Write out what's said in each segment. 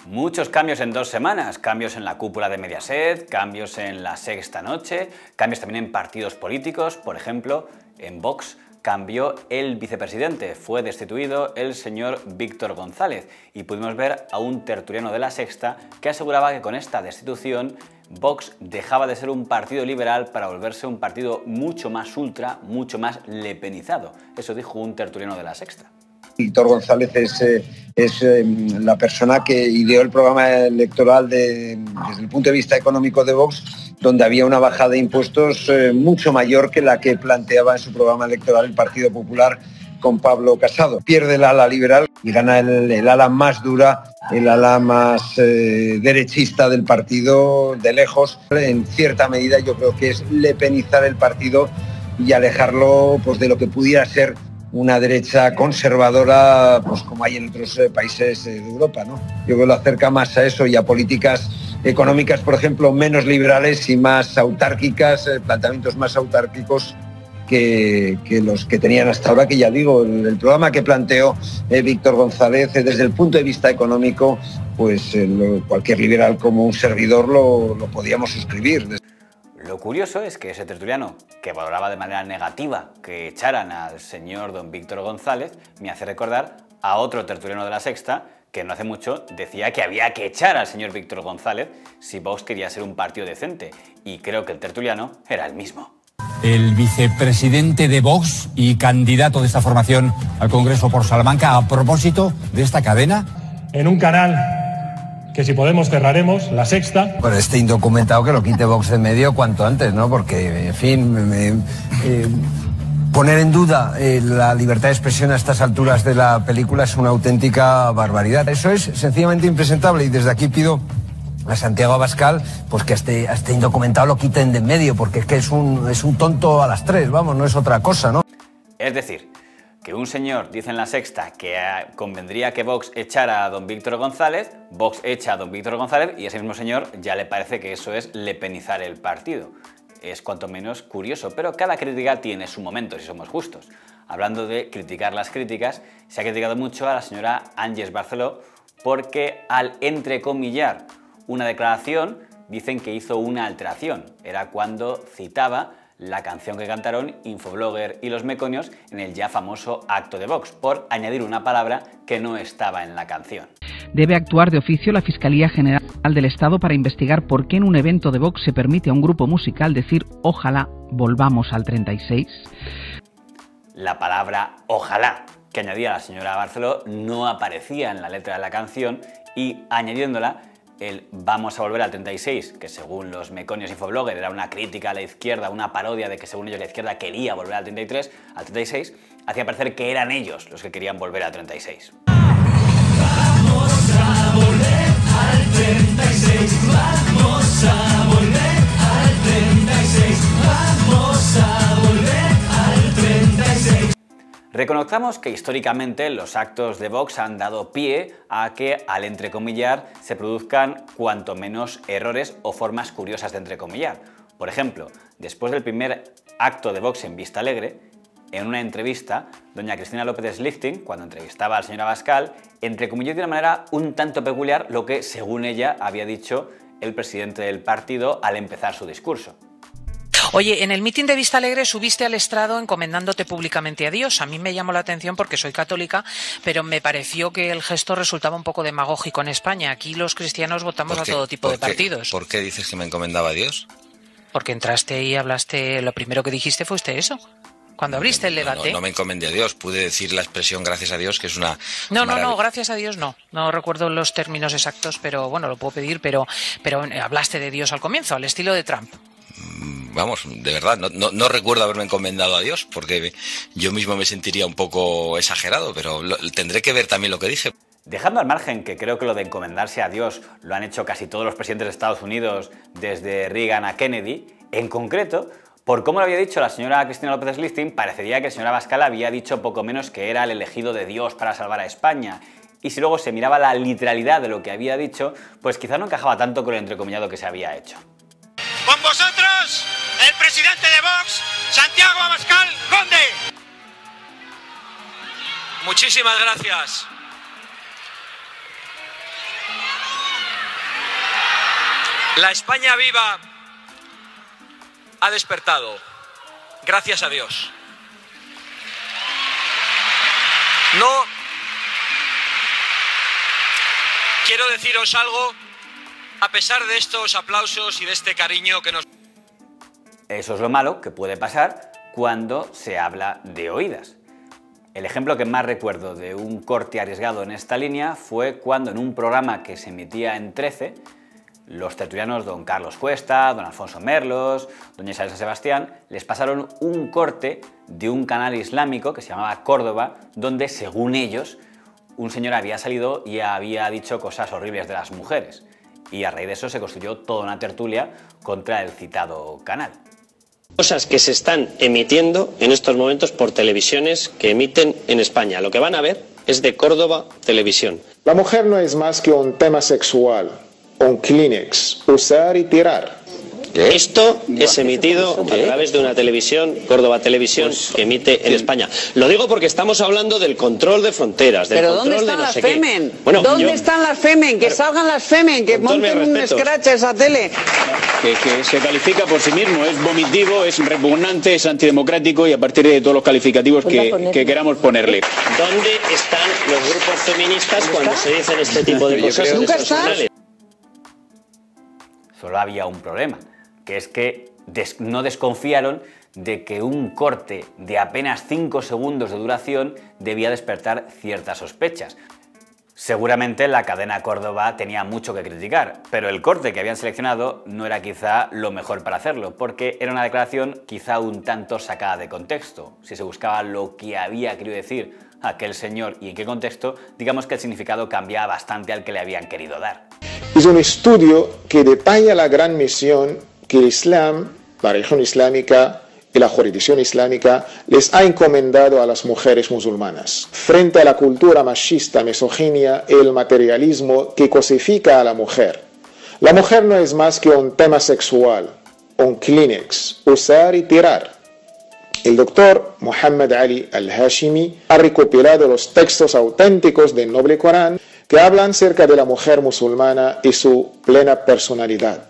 Muchos cambios en 2 semanas, cambios en la cúpula de Mediaset, cambios en La Sexta Noche, cambios también en partidos políticos, por ejemplo, en Vox cambió el vicepresidente, fue destituido el señor Víctor González y pudimos ver a un tertuliano de La Sexta que aseguraba que con esta destitución Vox dejaba de ser un partido liberal para volverse un partido mucho más ultra, mucho más lepenizado. Eso dijo un tertuliano de La Sexta. Víctor González es la persona que ideó el programa electoral desde el punto de vista económico de Vox, donde había una bajada de impuestos mucho mayor que la que planteaba en su programa electoral el Partido Popular con Pablo Casado. Pierde el ala liberal y gana el ala más dura, el ala más derechista del partido de lejos. En cierta medida yo creo que es lepenizar el partido y alejarlo pues, de lo que pudiera ser una derecha conservadora, pues como hay en otros países de Europa, ¿no? Yo creo que lo acerca más a eso y a políticas económicas, por ejemplo, menos liberales y más autárquicas, planteamientos más autárquicos que los que tenían hasta ahora, que ya digo, el programa que planteó Víctor González desde el punto de vista económico, pues cualquier liberal como un servidor lo podíamos suscribir. Lo curioso es que ese tertuliano, que valoraba de manera negativa que echaran al señor don Víctor González, me hace recordar a otro tertuliano de La Sexta que no hace mucho decía que había que echar al señor Víctor González si Vox quería ser un partido decente, y creo que el tertuliano era el mismo. El vicepresidente de Vox y candidato de esta formación al Congreso por Salamanca, a propósito de esta cadena. En un canal que si podemos cerraremos, La Sexta. Bueno, este indocumentado que lo quite Vox de medio cuanto antes, ¿no? Porque, en fin, poner en duda la libertad de expresión a estas alturas de la película es una auténtica barbaridad. Eso es sencillamente impresentable y desde aquí pido a Santiago Abascal pues que a este indocumentado lo quiten de en medio, porque es que es un tonto a las 3, vamos, no es otra cosa, ¿no? Es decir, que un señor dice en La Sexta que convendría que Vox echara a don Víctor González, Vox echa a don Víctor González y ese mismo señor ya le parece que eso es lepenizar el partido. Es cuanto menos curioso, pero cada crítica tiene su momento, si somos justos. Hablando de criticar las críticas, se ha criticado mucho a la señora Ángels Barceló porque al entrecomillar una declaración dicen que hizo una alteración. Era cuando citaba la canción que cantaron Infoblogger y Los Meconios en el ya famoso acto de Vox, por añadir una palabra que no estaba en la canción. Debe actuar de oficio la Fiscalía General del Estado para investigar por qué en un evento de Vox se permite a un grupo musical decir ojalá volvamos al 36. La palabra ojalá que añadía la señora Barceló no aparecía en la letra de la canción y añadiéndola el vamos a volver al 36, que según los Meconios y Infoblogger era una crítica a la izquierda, una parodia de que según ellos la izquierda quería volver al 33, al 36, hacía parecer que eran ellos los que querían volver al 36. Vamos a volver al 36, vamos a volver al 36, vamos a volver al 36. Reconozcamos que históricamente los actos de Vox han dado pie a que, al entrecomillar, se produzcan cuanto menos errores o formas curiosas de entrecomillar. Por ejemplo, después del primer acto de Vox en Vista Alegre, en una entrevista, doña Cristina López Slifting, cuando entrevistaba al señor Abascal, entrecomilló de una manera un tanto peculiar lo que, según ella, había dicho el presidente del partido al empezar su discurso. Oye, en el mitin de Vista Alegre subiste al estrado encomendándote públicamente a Dios. A mí me llamó la atención porque soy católica, pero me pareció que el gesto resultaba un poco demagógico en España. Aquí los cristianos votamos a todo tipo de partidos. ¿Por qué dices que me encomendaba a Dios? Porque entraste y hablaste, lo primero que dijiste fue eso. Cuando abriste el debate. No me encomendé a Dios, pude decir la expresión gracias a Dios, que es una... No, gracias a Dios no. No recuerdo los términos exactos, pero bueno, lo puedo pedir, pero hablaste de Dios al comienzo, al estilo de Trump. Vamos, de verdad, no recuerdo haberme encomendado a Dios, porque yo mismo me sentiría un poco exagerado, pero tendré que ver también lo que dije. Dejando al margen que creo que lo de encomendarse a Dios lo han hecho casi todos los presidentes de Estados Unidos, desde Reagan a Kennedy, en concreto, por cómo lo había dicho la señora Cristina López Slifting, parecería que el señor Abascal había dicho poco menos que era el elegido de Dios para salvar a España. Y si luego se miraba la literalidad de lo que había dicho, pues quizá no encajaba tanto con el entrecomillado que se había hecho. Con vosotros, el presidente de Vox, Santiago Abascal Conde. Muchísimas gracias. La España viva ha despertado, gracias a Dios. No quiero deciros algo, a pesar de estos aplausos y de este cariño que nos... Eso es lo malo que puede pasar cuando se habla de oídas. El ejemplo que más recuerdo de un corte arriesgado en esta línea fue cuando en un programa que se emitía en 13, los tertulianos don Carlos Cuesta, don Alfonso Merlos, doña Isabel San Sebastián, les pasaron un corte de un canal islámico que se llamaba Córdoba, donde, según ellos, un señor había salido y había dicho cosas horribles de las mujeres. Y a raíz de eso se construyó toda una tertulia contra el citado canal. Cosas que se están emitiendo en estos momentos por televisiones que emiten en España. Lo que van a ver es de Córdoba Televisión. La mujer no es más que un tema sexual, un Kleenex, usar y tirar. Esto es emitido a través de una televisión, Córdoba Televisión, que emite en España. Lo digo porque estamos hablando del control de fronteras, del ¿Pero control dónde de están no las sé qué. Femen? Bueno, ¿Dónde están las Femen? Que salgan las Femen, que monten un scratch a esa tele. Que se califica por sí mismo, es vomitivo, es repugnante, es antidemocrático y a partir de todos los calificativos que queramos ponerle. ¿Dónde están los grupos feministas cuando se dicen este tipo de cosas? ¿Nunca están? Solo había un problema, que es que no desconfiaron de que un corte de apenas 5 segundos de duración debía despertar ciertas sospechas. Seguramente la cadena Córdoba tenía mucho que criticar, pero el corte que habían seleccionado no era quizá lo mejor para hacerlo, porque era una declaración quizá un tanto sacada de contexto. Si se buscaba lo que había querido decir aquel señor y en qué contexto, digamos que el significado cambiaba bastante al que le habían querido dar. Es un estudio que detalla la gran misión que el Islam, la religión islámica y la jurisdicción islámica les ha encomendado a las mujeres musulmanas. Frente a la cultura machista, misoginia y el materialismo que cosifica a la mujer no es más que un tema sexual, un Kleenex, usar y tirar. El doctor Muhammad Ali al-Hashimi ha recopilado los textos auténticos del Noble Corán que hablan acerca de la mujer musulmana y su plena personalidad.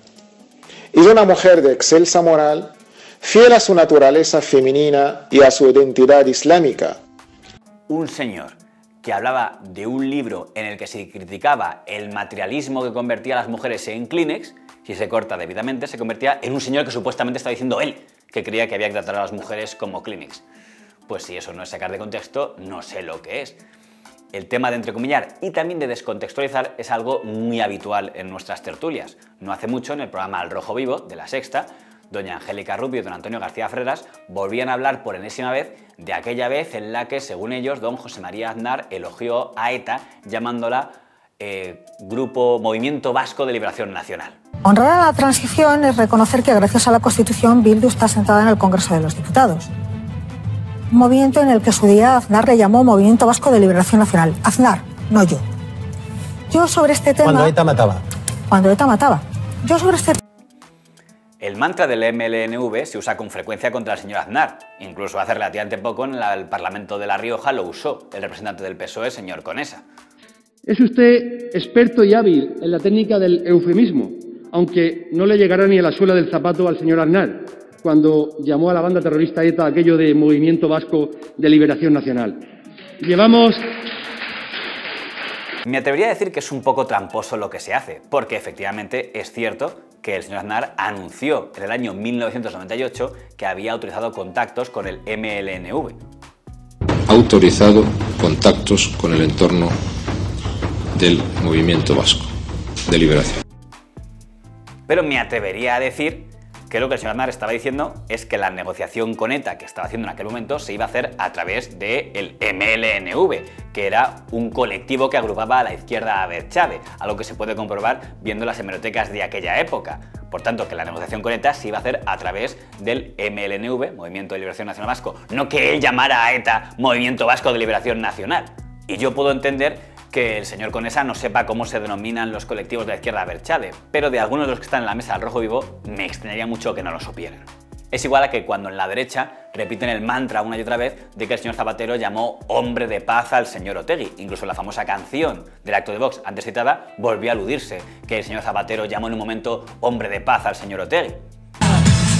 Es una mujer de excelsa moral, fiel a su naturaleza femenina y a su identidad islámica. Un señor que hablaba de un libro en el que se criticaba el materialismo que convertía a las mujeres en Kleenex, si se corta debidamente, se convertía en un señor que supuestamente estaba diciendo él, que creía que había que tratar a las mujeres como Kleenex. Pues si eso no es sacar de contexto, no sé lo que es. El tema de entrecomillar y también de descontextualizar es algo muy habitual en nuestras tertulias. No hace mucho, en el programa Al Rojo Vivo, de La Sexta, doña Angélica Rubio y don Antonio García Freras volvían a hablar por enésima vez de aquella vez en la que, según ellos, don José María Aznar elogió a ETA llamándola Movimiento Vasco de Liberación Nacional. Honrar a la transición es reconocer que gracias a la Constitución Bildu está sentada en el Congreso de los Diputados. Un movimiento en el que su día Aznar le llamó Movimiento Vasco de Liberación Nacional. Aznar, no yo. Yo sobre este tema... Cuando ETA mataba. Cuando ETA mataba. Yo sobre este... El mantra del MLNV se usa con frecuencia contra el señor Aznar. Incluso hace relativamente poco en el Parlamento de La Rioja lo usó el representante del PSOE, señor Conesa. Es usted experto y hábil en la técnica del eufemismo, aunque no le llegará ni a la suela del zapato al señor Aznar, cuando llamó a la banda terrorista ETA aquello de Movimiento Vasco de Liberación Nacional. Me atrevería a decir que es un poco tramposo lo que se hace, porque efectivamente es cierto que el señor Aznar anunció en el año 1998 que había autorizado contactos con el MLNV. Ha autorizado contactos con el entorno del Movimiento Vasco de Liberación. Pero me atrevería a decir que lo que el señor Aznar estaba diciendo es que la negociación con ETA que estaba haciendo en aquel momento se iba a hacer a través del MLNV, que era un colectivo que agrupaba a la izquierda abertzale, algo que se puede comprobar viendo las hemerotecas de aquella época. Por tanto, que la negociación con ETA se iba a hacer a través del MLNV, Movimiento de Liberación Nacional Vasco, no que él llamara a ETA Movimiento Vasco de Liberación Nacional. Y yo puedo entender que el señor Conesa no sepa cómo se denominan los colectivos de la izquierda abertzale, pero de algunos de los que están en la mesa del Rojo Vivo me extrañaría mucho que no lo supieran. Es igual a que cuando en la derecha repiten el mantra una y otra vez de que el señor Zapatero llamó hombre de paz al señor Otegi. Incluso la famosa canción del acto de Vox antes citada volvió a aludirse, que el señor Zapatero llamó en un momento hombre de paz al señor Otegi.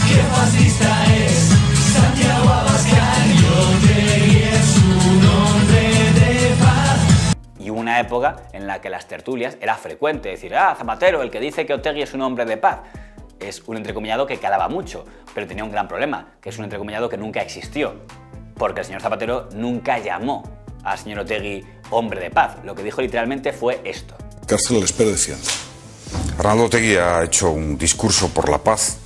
¡Qué fascista es Santiago Abascal! Otegi es un hombre de paz. Y hubo una época en la que las tertulias era frecuente decir: Zapatero, el que dice que Otegi es un hombre de paz. Es un entrecomillado que calaba mucho, pero tenía un gran problema, que es un entrecomillado que nunca existió, porque el señor Zapatero nunca llamó al señor Otegi hombre de paz. Lo que dijo literalmente fue esto: cárcel les espero diciendo. Arnaldo Otegi ha hecho un discurso por la paz,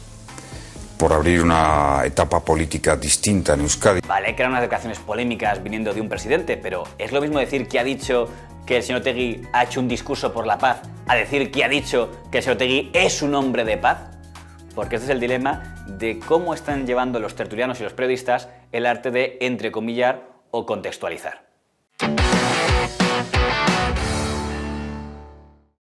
por abrir una etapa política distinta en Euskadi. Vale que eran unas declaraciones polémicas viniendo de un presidente, pero ¿es lo mismo decir que ha dicho que el señor Otegi ha hecho un discurso por la paz a decir que ha dicho que el señor Otegi es un hombre de paz? Porque este es el dilema de cómo están llevando los tertulianos y los periodistas el arte de entrecomillar o contextualizar.